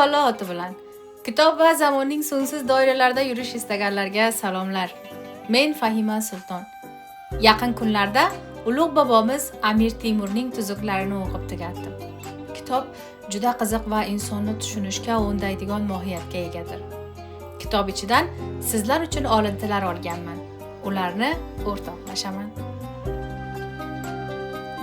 saloti bilan. Kitob va zamonning so'ngsiz doiralarida yurish istaganlarga salomlar. Men Fahima Sulton. Yaqin kunlarda ulug' bobomiz Amir Temurning tuzuklarini o'qib tugatdim. Kitob juda qiziq va insonni tushunishga undaydigan mohiyatga egadir. Kitob ichidan sizlar uchun olintilar olganman. Ularni o'rtoqlashaman.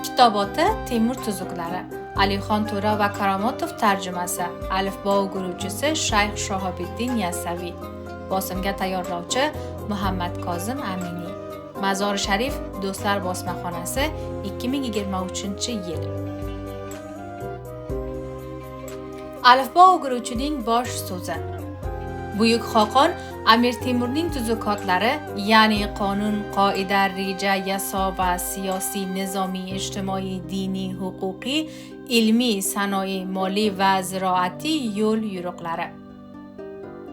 Kitoboti Temur tuzuklari. Alixon To'ra va Karamotov tarjimasi. Alifbo o'giruvchisi Shayx Shahobiddin Yassaviy. Bosimga tayyorlovchi Muhammad Kozim Aminiy. Mazor Sharif Do'stlar bosmaxonasi 2023-yil. Alifbo o'giruvchining bosh so'zi. Buyuk Xoqon Amir Temurning tuzukotlari, ya'ni qonun, qoida, reja, yaso va siyosiy, nizomiy, ijtimoiy, diniy, huquqiy, ilmiy, sanoiy, moliy va ziroatiy yo'l yo'riqlari.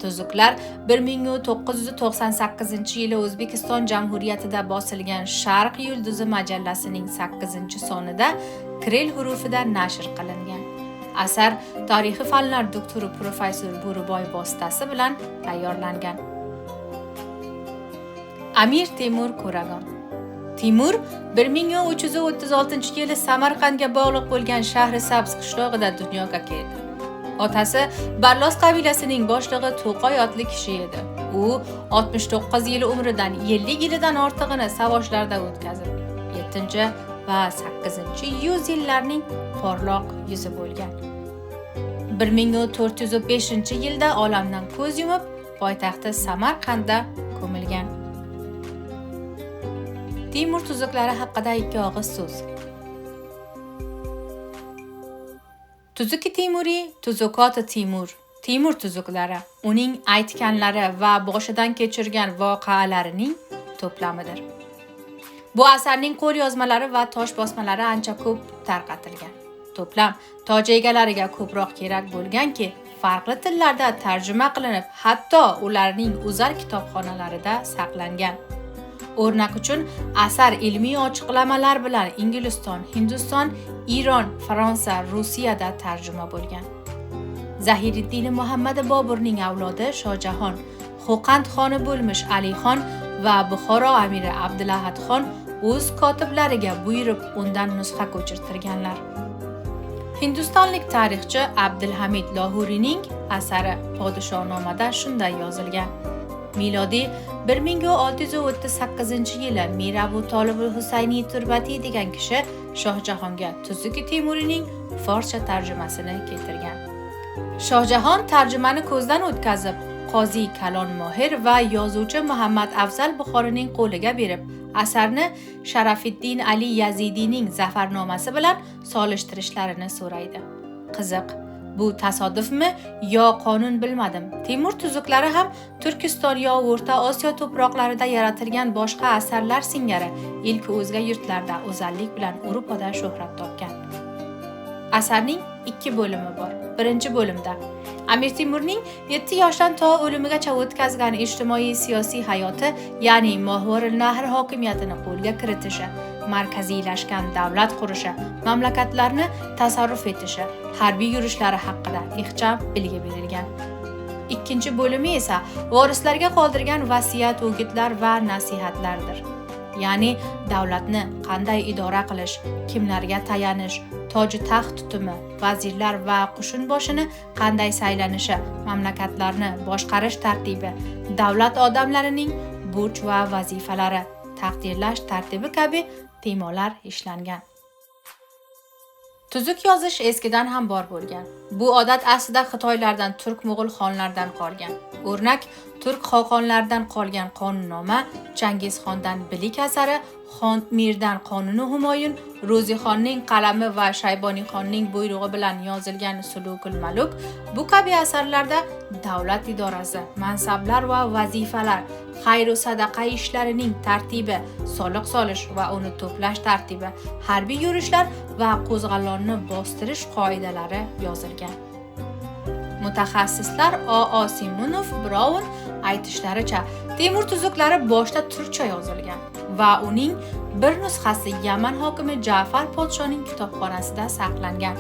Tuzuklar 1998-yili O'zbekiston Jamhuriyatida bosilgan Sharq yulduzi majallasining 8-sonida kiril hurufida nashr qilingan. Asar tarixi fanlar doktori professor Bo'riboy vositasi bilan tayyorlangan. Amir Temur Ko'ragon. Timur 1336-yili Samarqandga bog'liq bo'lgan shahri Sabz qishlog'ida dunyoga keldi. Otasi Barlos qabilasining boshlig'i To'qoy otli kishi edi. U 69 yil umridan 50 yildan ortig'ini savoshlarda o'tkazib, 7 va 8 yillarning porloq yuzi bo'lgan. 1405-yilda olamdan ko'z yumib, poytaxti Samarqandda ko'milgan. Temur tuzuklari haqida 2 og'iz so'z. Tuzuki Temuriy, Tuzukoti Temur. Temur tuzuklari uning aytganlari va boshidan kechirgan voqealarining to'plamidir. Bu asarning qo'lyozmalari va tosh bosmalari ancha ko'p tarqatilgan. To'plam toj egalariga ko'proq kerak bo'lganki, farqli tillarda tarjima qilinib, hatto ularning o'zar kitobxonalarida saqlangan. O'rnak uchun asar ilmiy ochiqlamalar bilan Ingliziston, Hindiston, Iron, Fransiya, Rossiyada tarjima bo'lgan. Zahiriddin Muhammad Boburning avlodi Shohjahon, Xo'qand xoni bo'lmish Alixon va Buxoro amiri Abdulahadxon o'z kotiblariga buyurib undan nusxa ko'chirtirganlar. Hindistonlik tarixchi Abdulhamid Lohuriyning asari Podshohnomada shunday yozilgan. Milodiy 1638-yili Mir Abu Tolib Husayniy Turbatiy degan kishi Shohjahonga Tuzuki Temuriyning forscha tarjimasini keltirgan. Shohjahon tarjimani ko'zdan o'tkazib, Qozi Kalon Mohir va yozuvchi Muhammad Afzal Buxoriyning qo'liga berib, asarni Sharafiddin Ali Yazidiyning zafarnomasi bilan solishtirishlarini so'raydi. Qiziq, bu tasodifmi yo qonun bilmadim. Temur tuzuklari ham Turkiston yo O'rta Osiyo to'proqlarida yaratilgan boshqa asarlar singari ilk o'zga yurtlarda o'zallik bilan Yevropada shuhrat topgan. Asarning 2 bo'limi bor. Birinchi bo'limda Amir Temurning 7 yoshdan to o'limigacha o'tkazgan ijtimoiy siyosiy hayoti, ya'ni Mohvoril Nahr hokimiyatini qo'lga kiritishi, markaziylashgan davlat qurishi, mamlakatlarni tasarruf etishi, harbiy yurishlari haqida ixcham bilgi berilgan. Ikkinchi bo'limi esa vorislarga qoldirgan vasiyat, o'gitlar va nasihatlardir. Ya'ni davlatni qanday idora qilish, kimlarga tayanish, toji taxt tutumi, vazirlar va qo'shin boshini qanday saylanishi, mamlakatlarni boshqarish tartibi, davlat odamlarining burch va vazifalari, taqdirlash tartibi kabi temalar ishlangan. Tuzuk yozish eskidan ham bor bo'lgan. Bu odat aslida Xitoylardan, turk-mo'g'ul xonlardan qolgan. O'rnak turk xoqonlaridan qolgan qonunnoma, Changizxondan bilik asari, Xon Mirdan qonuni Humoyun, Ro'zixonning qalami va Shayboniyxonning buyrug'i bilan yozilgan Sulukul Maluk bu kabi asarlarda davlat idorasi, mansablar va vazifalar, xayr va sadaqa ishlarining tartibi, soliq solish va uni to'plash tartibi, harbiy yurishlar va qo'zg'alonni bostirish qoidalari yozilgan. Mutaxassislar O.O. Simonov, Brown aytishlaricha, Temur tuzuklari boshda turkcha yozilgan va uning bir nusxasi Yaman hokimi Ja'far podshoning kitobxonasida saqlangan.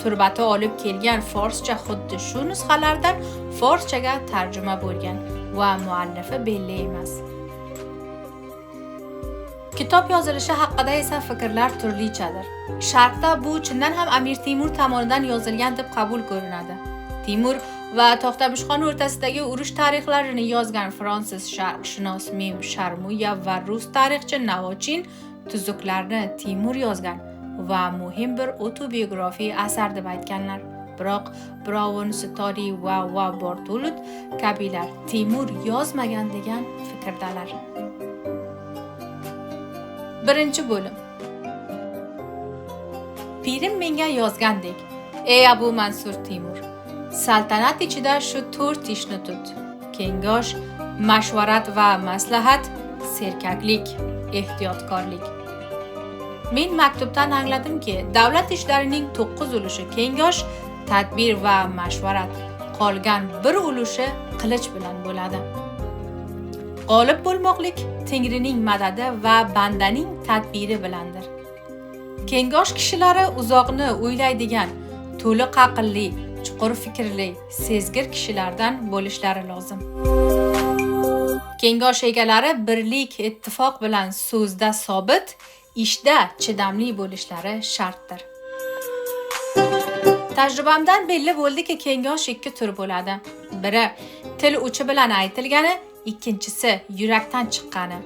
turbati olib kelgan forscha xuddi shu nusxalardan forschaga tarjima bo'lgan va muallifi belli emas. Kitob yozilishi haqida esa fikrlar turlichadir. Sharqda bu chindan ham Amir Temur tomonidan yozilgan deb qabul qilinadi. Temur va To'xtamishxon o'rtasidagi urush tarixlarini yozgan fransuz sharqshunos Mim Sharmuya va rus tarixchi Navochin tuzuklarni Temur yozgan va muhim bir autobiografiya asar deb aytganlar. Biroq Brown, Sitori va Bortolut kabilar Temur yozmagan degan fikrdalar. Birinchi bo'lim. Pirim menga yozgandek: "Ey Abu Mansur Temur, saltanat ichida shu 4 ishni tut: kengosh, mashvarat va maslahat, serkaklik, ehtiyotkorlik." Men maktubdan angladimki, davlat ishlarining 9 ulushi kengosh, tadbir va mashvarat, qolgan bir ulushi qilich bilan bo'ladi. G'olib bo'lmoqlik Tengrining madadi va bandaning tadbiri bilandir. Kengosh kishilari uzoqni o'ylaydigan, to'liq aqlli, chuqur fikrli, sezgir kishilardan bo'lishlari lozim. Kengosh egalari birlik, ittifoq bilan so'zda sobit, ishda chidamli bo'lishlari shartdir. Tajribamdan belli bo'ldiki, kengosh 2 tur bo'ladi. Biri til uchi bilan aytilgani, ikkinchisi yurakdan chiqqani.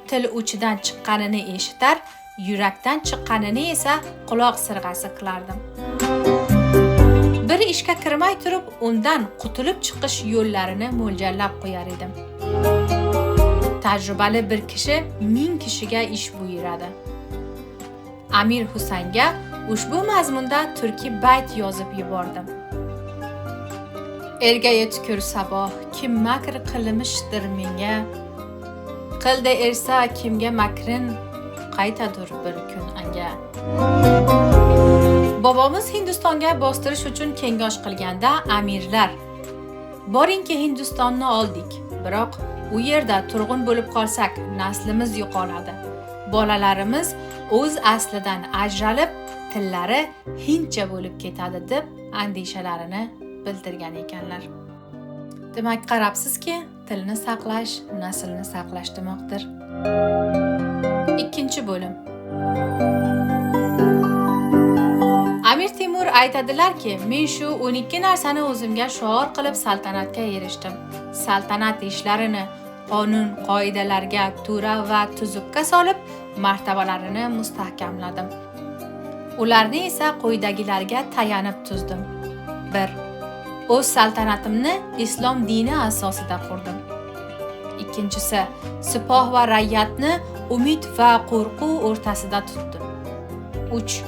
Til uchidan chiqqanini eshitar, yurakdan chiqqanini esa quloq sirg'asi qilardim. Bir ishga kirmay turib, undan qutulib chiqish yo'llarini mo'ljallab qo'yar edim. Tajribali bir kishi 1000 kishiga ish buyuradi. Amir Husaynga ushbu mazmunda turkiy bayt yozib yubordim. Erga yetkur saboh, kim makr qilmishdir menga. Qildi ersa kimga makrin, qaytadur bir kun anga. Bobomiz Hindistonga bostirish uchun kengosh qilganda amirlar: "Boringki Hindistonni oldik, biroq u yerda turg'un bo'lib qolsak, naslimiz yo'qoladi. Bolalarimiz o'z aslidan ajralib, tillari hindcha bo'lib ketadi" deb andishalarini bildirgan ekanlar. Demak, qarabsizki, tilni saqlash naslni saqlash demoqdir. Ikkinchi bo'lim. Amir Temur aytadilarki, men shu 12 narsani o'zimga shior qilib saltanatga erishdim. Saltanat ishlarini qonun, qoidalarga, tura va tuzukka solib, martabalarini mustahkamladim. Ularni esa quyidagilarga tayanib tuzdim. 1. O'z saltanatimni islom dini asosida qurdim. Ikkinchisi, sipoh va rayyatni umid va qo'rquv o'rtasida tutdim. 3.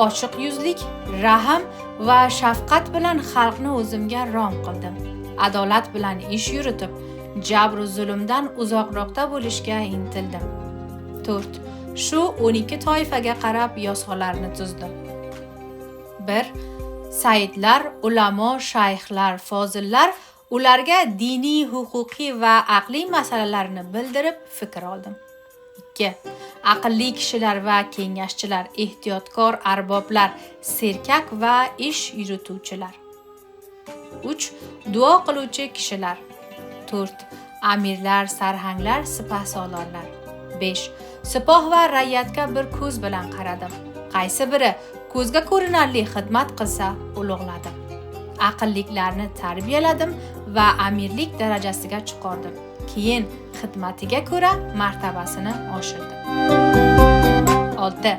Ochiq yuzlik, rahm va shafqat bilan xalqni o'zimga rom qildim. Adolat bilan ish yuritib, jabr va zulmdan uzoqroqda bo'lishga intildim. 4. Shu 12 toifaga qarab yozg'alarni tuzdim. 1. Saidlar, ulamo, shayxlar, fozillar, ularga diniy, huquqiy va aqliy masalalarni bildirib fikr oldim. 2. Aqlli kishilar va kengashchilar, ehtiyotkor arboblar, serkak va ish yurituvchilar. 3. Duo qiluvchi kishilar. 4. Amirlar, sarhanglar, sipahsolorlar. 5. Sipoh va rayyatga bir ko'z bilan qaradim. Qaysi biri ko'zga ko'rinarli xizmat qilsa, ulug'ladim. Aqlliklarni tarbiyaladim va amirlik darajasiga chiqardim. Keyin xizmatiga ko'ra martabasini oshirdim. 6.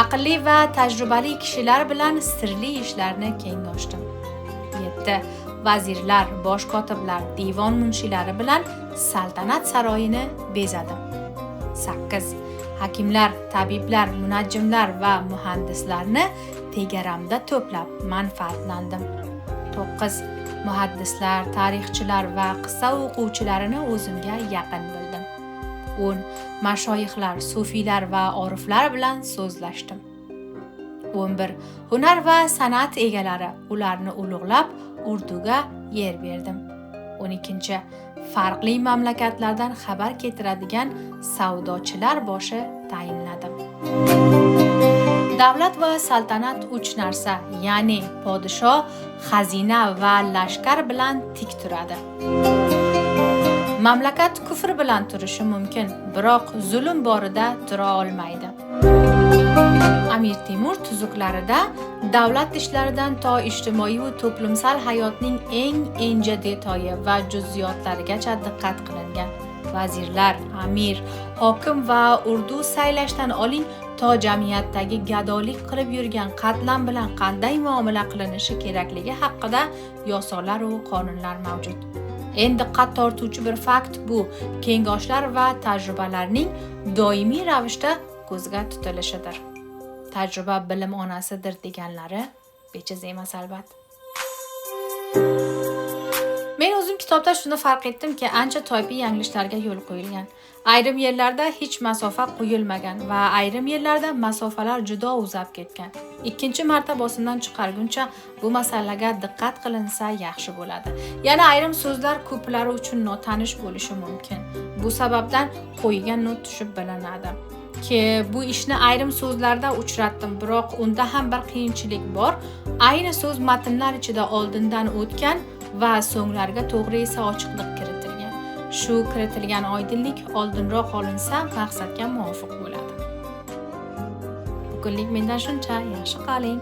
Aqlli va tajribali kishilar bilan sirli ishlarni kengoshdim. 7. Vazirlar, bosh kotiblar, divon munshilari bilan saltanat saroyini bezadim. 8. Hakimlar, tabiblar, munajjimlar va muhandislarni tegaramda to'plab manfaatlandim. 9. Muhaddislar, tarixchilar va qissa o'quvchilarini o'zimga yaqin bildim. 10. Mashoyixlar, sufiylar va oriflar bilan so'zlashdim. 11. Hunar va san'at egalari, ularni ulug'lab, Urduga yer berdim. 12. Farqli mamlakatlardan xabar keltiradigan savdochilar boshi tayinladim. Davlat va saltanat 3 narsa, ya'ni podshoh, xazina va lashkar bilan tik turadi. Mamlakat kufr bilan turishi mumkin, biroq zulm borida tura olmaydi. Amir Temur tuzuklarida davlat ishlaridan to ijtimoiy va to'plamsal hayotning eng inja detoyi va juz'iyotlarigacha diqqat qilingan. Vazirlar, amir, hokim va urdu saylashdan oling to jamiyatdagi gadolik qilib yurgan qatlam bilan qanday muomala qilinishi kerakligi haqida yosalar va qonunlar mavjud. Eng diqqat tortuvchi bir fakt bu kengoshlar va tajribalarning doimiy ravishda ko'zga tutilishidir. Tajriba bilim onasidir deganlari bejiz emas albatta. Men o'zim kitobda shuni farq etdimki, ancha toifiy yanglishlarga yo'l qo'yilgan. Ayrim yerlarda hech masofa qo'yilmagan va ayrim yerlarda masofalar juda uzab ketgan. Ikkinchi marta bosimdan chiqarguncha bu masalaga diqqat qilinsa yaxshi bo'ladi. Yana ayrim so'zlar ko'plari uchun notanish bo'lishi mumkin. Bu sababdan qo'ygan not tushib bilinadi. Bu ishni ayrim so'zlarda uchratdim, biroq unda ham bir qiyinchilik bor. Ayni so'z matnlar ichida oldindan o'tgan va so'nglarga to'g'ri esa ochiqlik kiritilgan. Shu kiritilgan oydinlik oldinroq olinsa maqsadga muvofiq bo'ladi. Bugunlik mendan shuncha, yaxshi qoling.